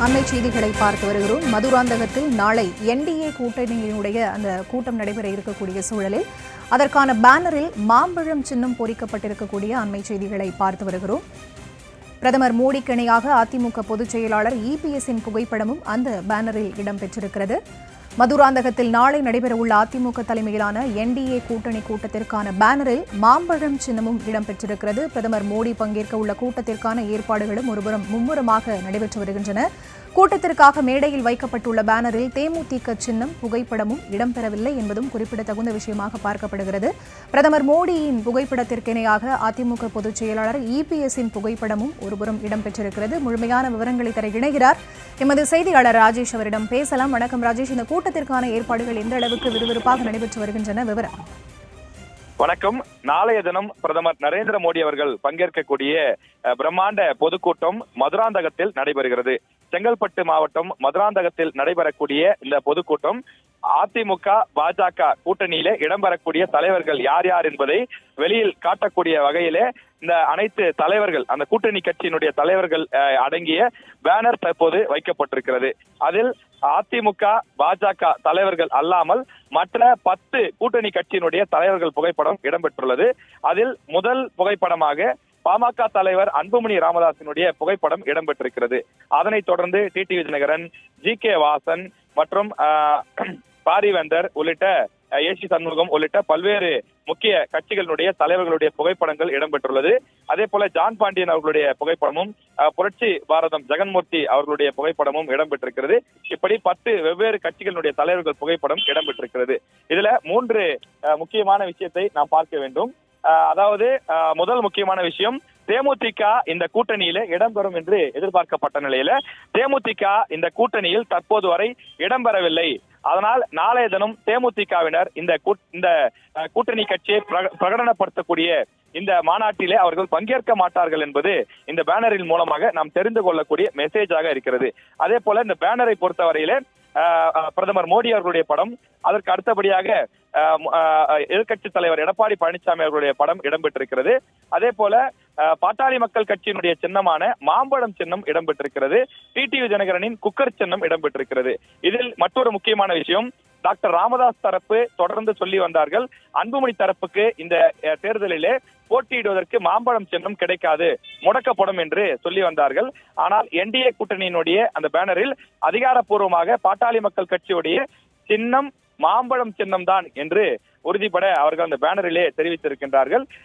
அண்மை செய்திகளை பார்த்து வருகிறோம். மதுராந்தகத்தில் நாளை என்டிஏ கூட்டணியினுடைய அந்த கூட்டம் நடைபெற இருக்கக்கூடிய சூழலில் அதற்கான பேனரில் மாம்பழம் சின்னம் பொறிக்கப்பட்டிருக்கக்கூடிய அண்மை செய்திகளை பார்த்து வருகிறோம். பிரதமர் மோடிக்கு இணையாக அதிமுக பொதுச் செயலாளர் இபிஎஸ்ஸின் புகைப்படமும் அந்த பேனரில் இடம்பெற்றிருக்கிறது. மதுராந்தகத்தில் நாளை நடைபெறவுள்ள அதிமுக தலைமையிலான என்டிஏ கூட்டணி கூட்டத்திற்கான பேனரில் மாம்பழம் சின்னமும் இடம்பெற்றிருக்கிறது. பிரதமர் மோடி பங்கேற்க உள்ள கூட்டத்திற்கான ஏற்பாடுகளும் ஒருபுறம் மும்முரமாக நடைபெற்று வருகின்றன. கூட்டத்திற்காக மேடையில் வைக்கப்பட்டுள்ள பேனரில் தேமுதிக சின்னம் புகைப்படமும் இடம்பெறவில்லை என்பதும் குறிப்பிடத்தகுந்த விஷயமாக பார்க்கப்படுகிறது. பிரதமர் மோடியின் புகைப்படத்திற்கு இணையாக அதிமுக பொதுச் செயலாளர் இபிஎஸ்ஸின் புகைப்படமும் ஒருபுறம் இடம்பெற்றிருக்கிறது. முழுமையான விவரங்களை தர இணைகிறார் எமது செய்தியாளர் ராஜேஷ். அவரிடம் பேசலாம். வணக்கம் ராஜேஷ். இந்த கூட்டத்திற்கான ஏற்பாடுகள் எந்த அளவுக்கு விறுவிறுப்பாக நடைபெற்று வருகின்றன? விவரம். வணக்கம். நாளைய தினம் பிரதமர் நரேந்திர மோடி அவர்கள் பங்கேற்கக்கூடிய பிரம்மாண்ட பொதுக்கூட்டம் மதுராந்தகத்தில் நடைபெறுகிறது. செங்கல்பட்டு மாவட்டம் மதுராந்தகத்தில் நடைபெறக்கூடிய இந்த பொதுக்கூட்டம் அதிமுக பாஜக கூட்டணியில இடம்பெறக்கூடிய தலைவர்கள் யார் யார் என்பதை வெளியில் காட்டக்கூடிய வகையிலே இந்த அனைத்து தலைவர்கள், அந்த கூட்டணி கட்சியினுடைய தலைவர்கள் அடங்கிய பேனர் தற்போது வைக்கப்பட்டிருக்கிறது. அதில் அதிமுக பாஜக தலைவர்கள் அல்லாமல் மற்ற 10 கூட்டணி கட்சியினுடைய தலைவர்கள் புகைப்படம் இடம்பெற்றுள்ளது. அதில் முதல் புகைப்படமாக பாமக தலைவர் அன்புமணி ராமதாசினுடைய புகைப்படம் இடம்பெற்றிருக்கிறது. அதனைத் தொடர்ந்து டிடிவி தினகரன், ஜி.கே. வாசன் மற்றும் பாரிவேந்தர் உள்ளிட்ட ஏசி சண்முகம் உள்ளிட்ட பல்வேறு முக்கிய கட்சிகளுடைய தலைவர்களுடைய புகைப்படங்கள் இடம்பெற்றுள்ளது. அதே போல ஜான் பாண்டியன் அவர்களுடைய புகைப்படமும் புரட்சி பாரதம் ஜெகன்மூர்த்தி அவர்களுடைய புகைப்படமும் இடம்பெற்றிருக்கிறது. இப்படி 10 வெவ்வேறு கட்சிகளுடைய தலைவர்கள் புகைப்படம் இடம்பெற்றிருக்கிறது. இதுல 3 முக்கியமான விஷயத்தை நாம் பார்க்க வேண்டும். அதாவது முதல் முக்கியமான விஷயம், தேமுதிக இந்த கூட்டணியில இடம்பெறும் என்று எதிர்பார்க்கப்பட்ட நிலையில தேமுதிக இந்த கூட்டணியில் தற்போது வரை இடம்பெறவில்லை. அதனால் நாளைய தினம் தேமுதிகவினர் இந்த கூட்டணி கட்சியை பிரகடனப்படுத்தக்கூடிய இந்த மாநாட்டிலே அவர்கள் பங்கேற்க மாட்டார்கள் என்பது இந்த பேனரின் மூலமாக நாம் தெரிந்து கொள்ளக்கூடிய மெசேஜாக இருக்கிறது. அதே போல இந்த பேனரை பொறுத்தவரையிலே பிரதமர் மோடி அவர்களுடைய படம், அதற்கு அடுத்தபடியாக எதிர்கட்சி தலைவர் எடப்பாடி பழனிசாமி அவர்களுடைய படம் இடம்பெற்றிருக்கிறது. அதே போல பாட்டாளி மக்கள் கட்சியினுடைய சின்னமான மாம்பழம் சின்னம் இடம்பெற்றிருக்கிறது. டிடிவி தினகரனின் குக்கர் சின்னம் இடம்பெற்றிருக்கிறது. இதில் மற்றொரு முக்கியமான விஷயம், டாக்டர் ராமதாஸ் தரப்பு தொடர்ந்து சொல்லி வந்தார்கள், அன்புமணி தரப்புக்கு இந்த தேர்தலிலே போட்டியிடுவதற்கு மாம்பழம் சின்னம் கிடைக்காது, முடக்கப்படும் என்று சொல்லி வந்தார்கள். ஆனால் என்டிஏ கூட்டணியினுடைய அந்த பேனரில் அதிகாரப்பூர்வமாக பாட்டாளி மக்கள் கட்சியுடைய சின்னம் மாம்பழம் சின்னம் தான் என்று உறுதிபட அவர்கள் அந்த பேனரிலே தெரிவித்திருக்கின்றார்கள்.